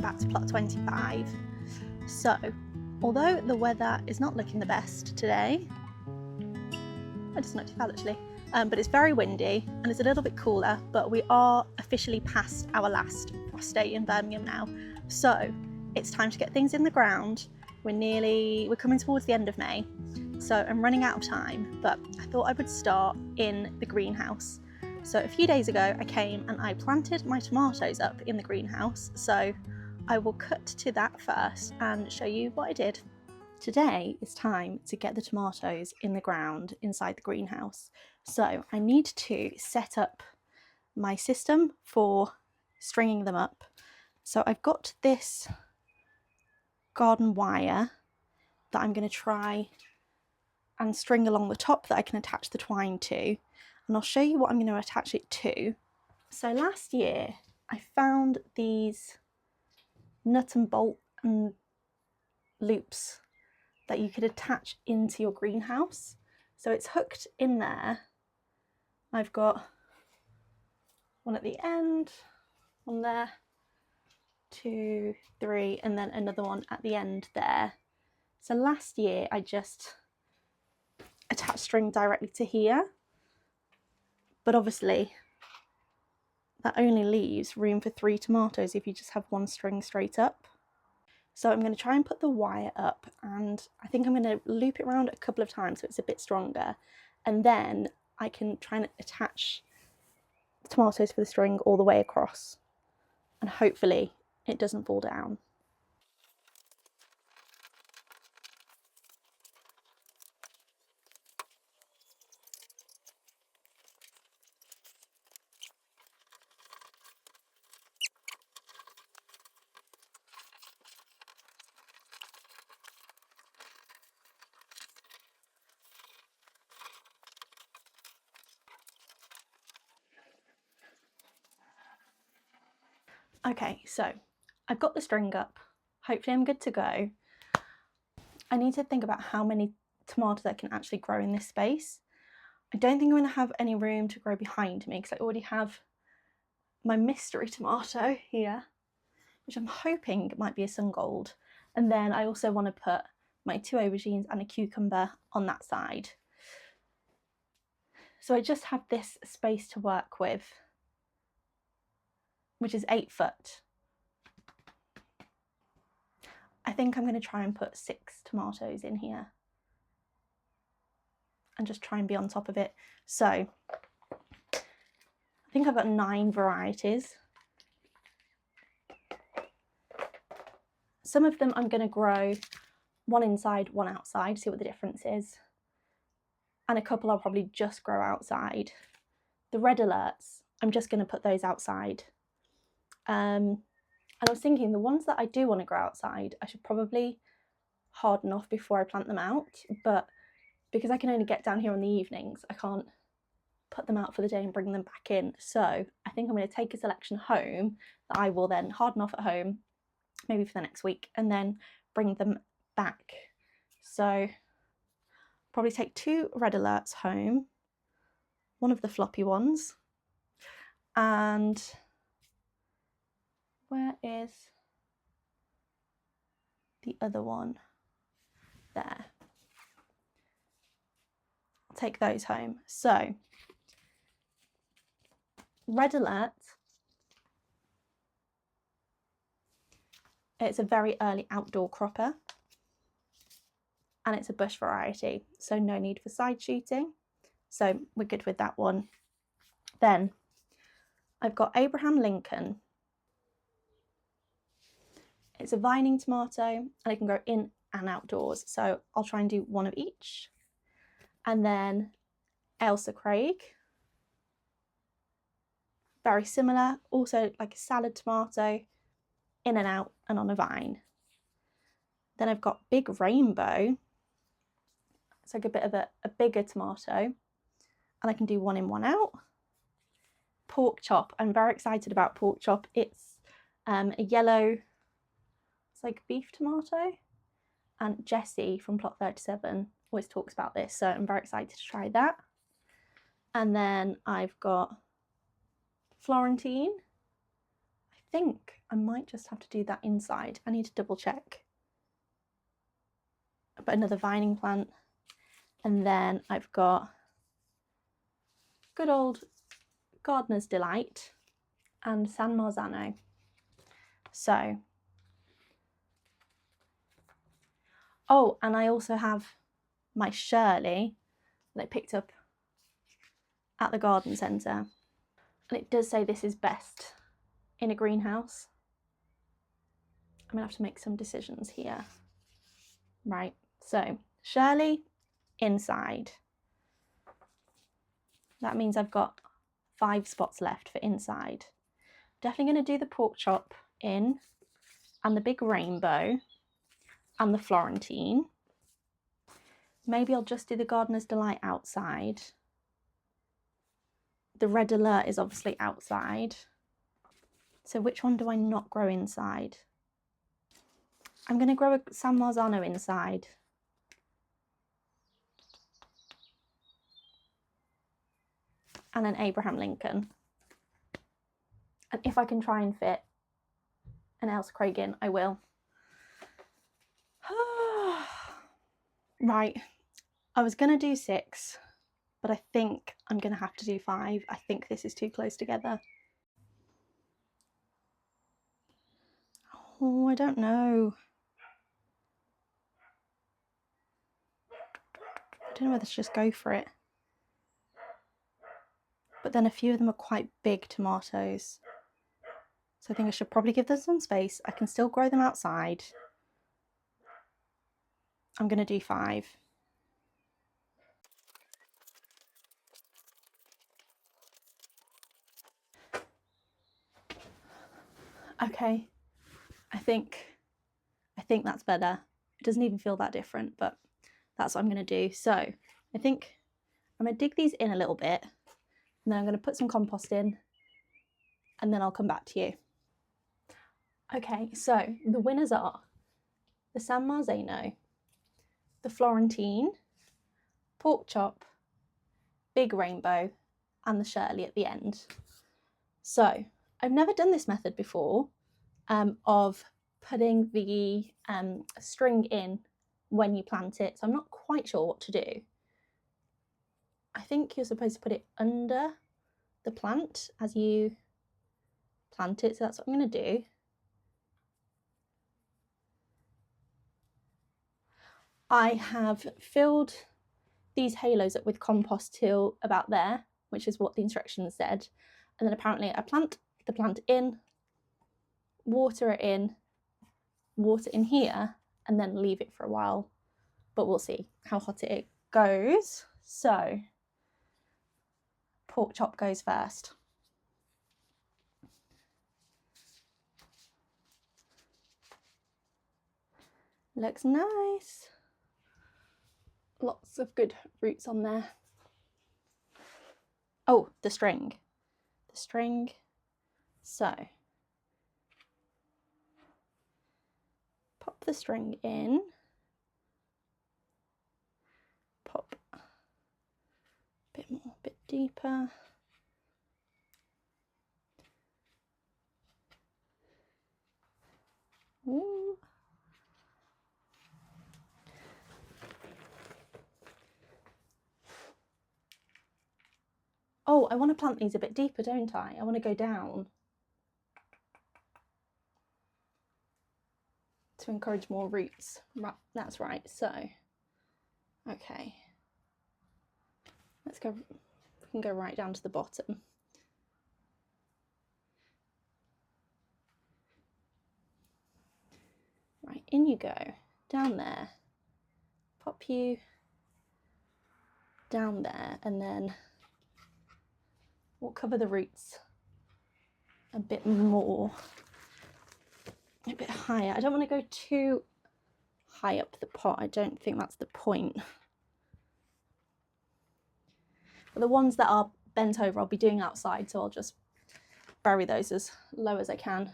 back to plot 25. So, although the weather is not looking the best today, it's not too bad actually, but it's very windy and it's a little bit cooler, but we are officially past our last frost day in Birmingham now. So it's time to get things in the ground. We're coming towards the end of May, so I'm running out of time, but I thought I would start in the greenhouse. So a few days ago I came and I planted my tomatoes up in the greenhouse, so I will cut to that first and show you what I did. Today it's time to get the tomatoes in the ground inside the greenhouse. So I need to set up my system for stringing them up. So I've got this garden wire that I'm going to try and string along the top that I can attach the twine to, and I'll show you what I'm going to attach it to. So last year I found these nut and bolt and loops that you could attach into your greenhouse. So it's hooked in there. I've got one at the end, one there, 2, 3, and then another one at the end there. So last year I just attached string directly to here, but obviously that only leaves room for 3 tomatoes if you just have one string straight up. So I'm going to try and put the wire up, and I think I'm going to loop it around a couple of times so it's a bit stronger, and then I can try and attach the tomatoes for the string all the way across, and hopefully it doesn't fall down. Okay, so I've got the string up. Hopefully I'm good to go. I need to think about how many tomatoes I can actually grow in this space. I don't think I'm going to have any room to grow behind me because I already have my mystery tomato here, which I'm hoping might be a sun gold. And then I also want to put my 2 aubergines and a cucumber on that side. So I just have this space to work with, which is 8 foot. I think I'm going to try and put 6 tomatoes in here and just try and be on top of it. So I think I've got 9 varieties. Some of them I'm going to grow one inside, one outside, see what the difference is. And a couple I'll probably just grow outside. The red alerts, I'm just going to put those outside. And I was thinking the ones that I do want to grow outside, I should probably harden off before I plant them out. But because I can only get down here in the evenings, I can't put them out for the day and bring them back in. So I think I'm going to take a selection home that I will then harden off at home, maybe for the next week, and then bring them back. So probably take 2 red alerts home, one of the floppy ones, and where is the other one? There. I'll take those home. So red alert, it's a very early outdoor cropper and it's a bush variety, so no need for side shooting, so we're good with that one. Then I've got Abraham Lincoln. It's a vining tomato and it can grow in and outdoors, so I'll try and do one of each. And then Ailsa Craig, very similar, also like a salad tomato, in and out and on a vine. Then I've got Big Rainbow. It's like a bit of a bigger tomato, and I can do one in, one out. Pork chop, I'm very excited about pork chop. It's a yellow, it's like beef tomato, and Jessie from plot 37 always talks about this, so I'm very excited to try that. And then I've got Florentine. I think I might just have to do that inside. I need to double check. I've got another vining plant, and then I've got good old Gardener's Delight and San Marzano. So, oh, and I also have my Shirley that I picked up at the garden centre, and it does say this is best in a greenhouse. I'm gonna have to make some decisions here. Right, so Shirley inside. That means I've got 5 spots left for inside. Definitely going to do the pork chop in, and the big rainbow, and the Florentine. Maybe I'll just do the Gardener's Delight outside. The Red Alert is obviously outside. So which one do I not grow inside? I'm going to grow a San Marzano inside. And an Abraham Lincoln. And if I can try and fit an Ailsa Craig in, I will. Right, I was going to do 6, but I think I'm going to have to do 5. I think this is too close together. Oh, I don't know. I don't know whether to just go for it. But then a few of them are quite big tomatoes. So I think I should probably give them some space. I can still grow them outside. I'm going to do 5. Okay, I think that's better. It doesn't even feel that different, but that's what I'm going to do. So I think I'm going to dig these in a little bit, and then I'm going to put some compost in, and then I'll come back to you. Okay, so the winners are the San Marzano, the Florentine, pork chop, big rainbow, and the Shirley at the end. So I've never done this method before, of putting the string in when you plant it, so I'm not quite sure what to do. I think you're supposed to put it under the plant as you plant it, so that's what I'm going to do. I have filled these halos up with compost till about there, which is what the instructions said, and then apparently I plant the plant in, water it in, water in here, and then leave it for a while, but we'll see how hot it goes. So pork chop goes first. Looks nice. Lots of good roots on there. Oh, the string. The string. So pop the string in. Pop a bit more, a bit deeper. Ooh. Oh, I want to plant these a bit deeper, don't I? I want to go down to encourage more roots. Right, that's right. So, okay. Let's go, we can go right down to the bottom. Right, in you go, down there. Pop you down there, and then we'll cover the roots a bit more, a bit higher. I don't want to go too high up the pot. I don't think that's the point. But the ones that are bent over, I'll be doing outside, so I'll just bury those as low as I can.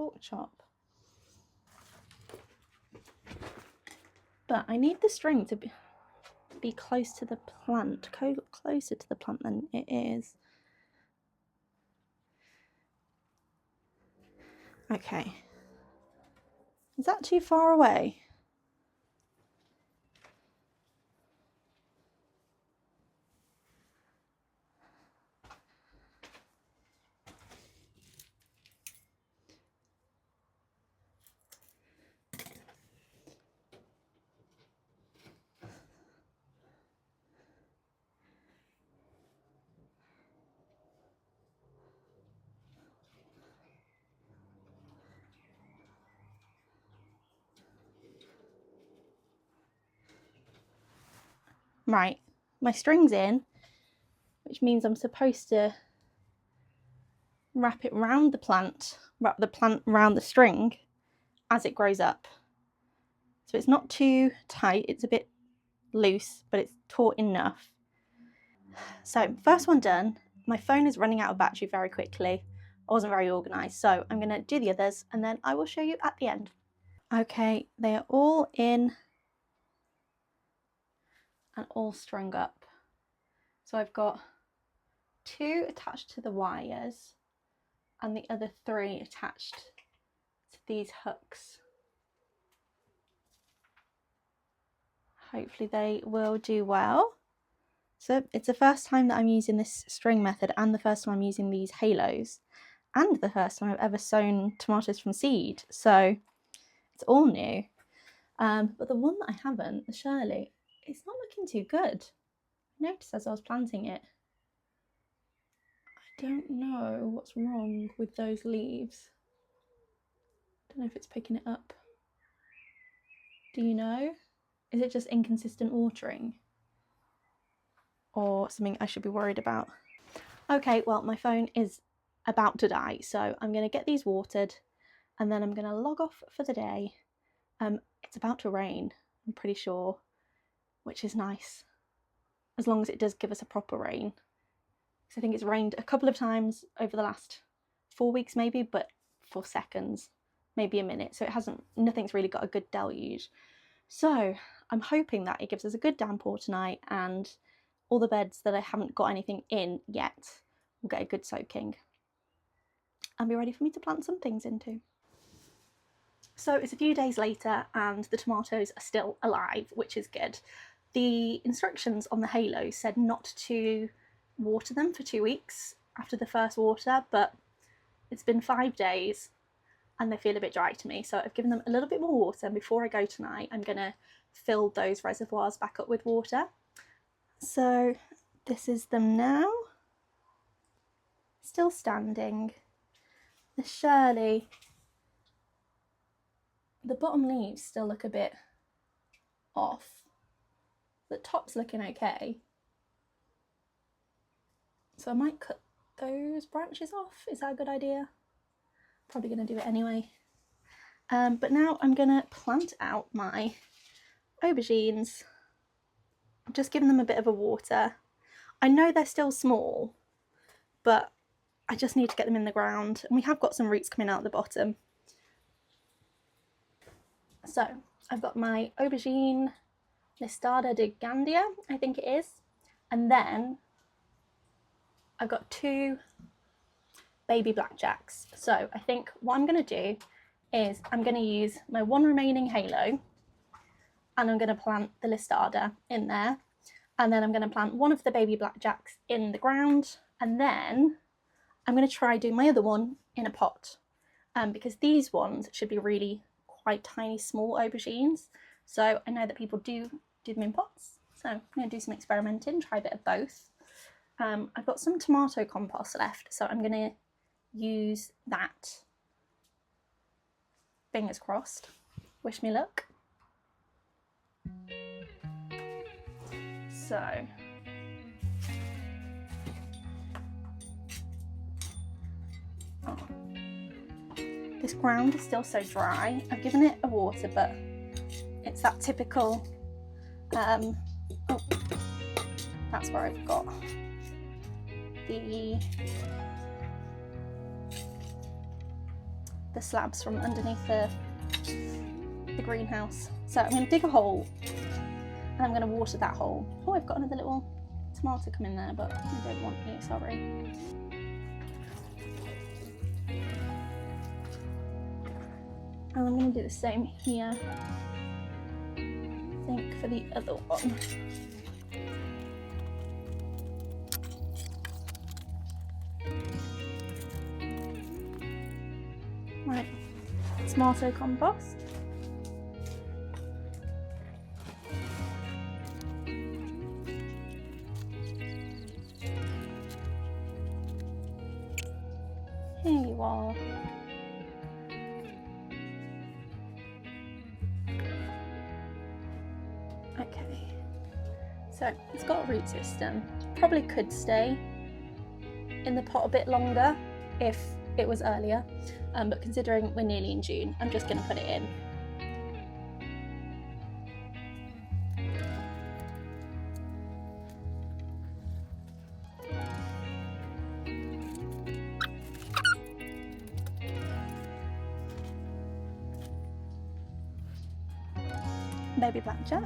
pork chop. But I need the string to be close to the plant, closer to the plant than it is. Okay. Is that too far away? Right, my string's in, which means I'm supposed to wrap it round the plant, wrap the plant around the string as it grows up. So it's not too tight, it's a bit loose, but it's taut enough. So first one done. My phone is running out of battery very quickly. I wasn't very organised, so I'm going to do the others and then I will show you at the end. Okay, they are all in and all strung up. So I've got 2 attached to the wires and the other 3 attached to these hooks. Hopefully they will do well. So it's the first time that I'm using this string method and the first time I'm using these halos and the first time I've ever sown tomatoes from seed. So it's all new. But the one that I haven't, the Shirley, it's not looking too good. I noticed as I was planting it. I don't know what's wrong with those leaves. I don't know if it's picking it up. Do you know? Is it just inconsistent watering? Or something I should be worried about? Okay, well, my phone is about to die, so I'm going to get these watered and then I'm going to log off for the day. It's about to rain, I'm pretty sure, which is nice, as long as it does give us a proper rain. So I think it's rained a couple of times over the last 4 weeks maybe, but for seconds, maybe a minute, so nothing's really got a good deluge. So I'm hoping that it gives us a good downpour tonight and all the beds that I haven't got anything in yet will get a good soaking and be ready for me to plant some things into. So it's a few days later and the tomatoes are still alive, which is good. The instructions on the halo said not to water them for 2 weeks after the first water, but it's been 5 days and they feel a bit dry to me. So I've given them a little bit more water, and before I go tonight, I'm gonna fill those reservoirs back up with water. So this is them now, still standing. The Shirley, the bottom leaves still look a bit off. The top's looking okay. So I might cut those branches off. Is that a good idea? Probably going to do it anyway. But now I'm going to plant out my aubergines. I'm just giving them a bit of a water. I know they're still small, but I just need to get them in the ground. And we have got some roots coming out the bottom. So I've got my aubergine Listada de Gandia, I think it is. And then I've got 2 baby blackjacks. So I think what I'm going to do is I'm going to use my 1 remaining halo and I'm going to plant the Listada in there. And then I'm going to plant 1 of the baby blackjacks in the ground. And then I'm going to try doing my other one in a pot, because these ones should be really quite tiny, small aubergines. So I know that people do them in pots. So I'm going to do some experimenting, try a bit of both. I've got some tomato compost left, so I'm going to use that. Fingers crossed. Wish me luck. So this ground is still so dry. I've given it a water, but it's that typical oh, that's where I've got the the slabs from underneath the greenhouse. So I'm going to dig a hole and I'm going to water that hole. Oh, I've got another little tomato come in there, but I don't want you, sorry. And I'm going to do the same here, I think, for the other one. Right, tomato compost. Here you are. Okay, so it's got a root system. Probably could stay in the pot a bit longer if it was earlier, but considering we're nearly in June, I'm just going to put it in. Baby blackjack.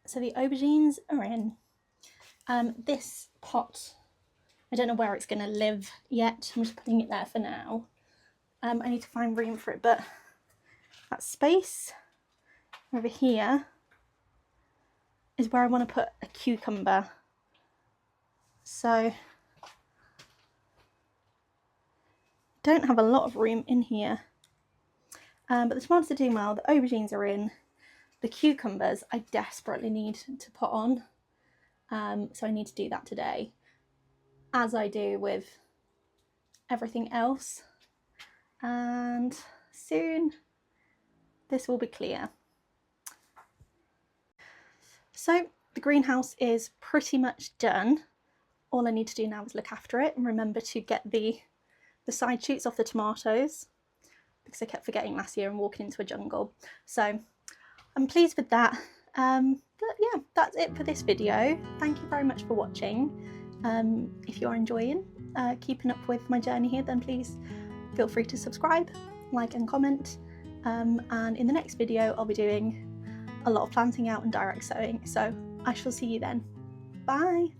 So the aubergines are in. This pot, I don't know where it's going to live yet. I'm just putting it there for now. I need to find room for it, but that space over here is where I want to put a cucumber. So don't have a lot of room in here, but the tomatoes are doing well. The aubergines are in. The cucumbers I desperately need to put on, so I need to do that today, as I do with everything else, and soon this will be clear. So the greenhouse is pretty much done. All I need to do now is look after it and remember to get the side shoots off the tomatoes, because I kept forgetting last year and walking into a jungle. So I'm pleased with that, but yeah, that's it for this video. Thank you very much for watching. If you're enjoying keeping up with my journey here, then please feel free to subscribe, like and comment, and in the next video I'll be doing a lot of planting out and direct sowing, so I shall see you then. Bye!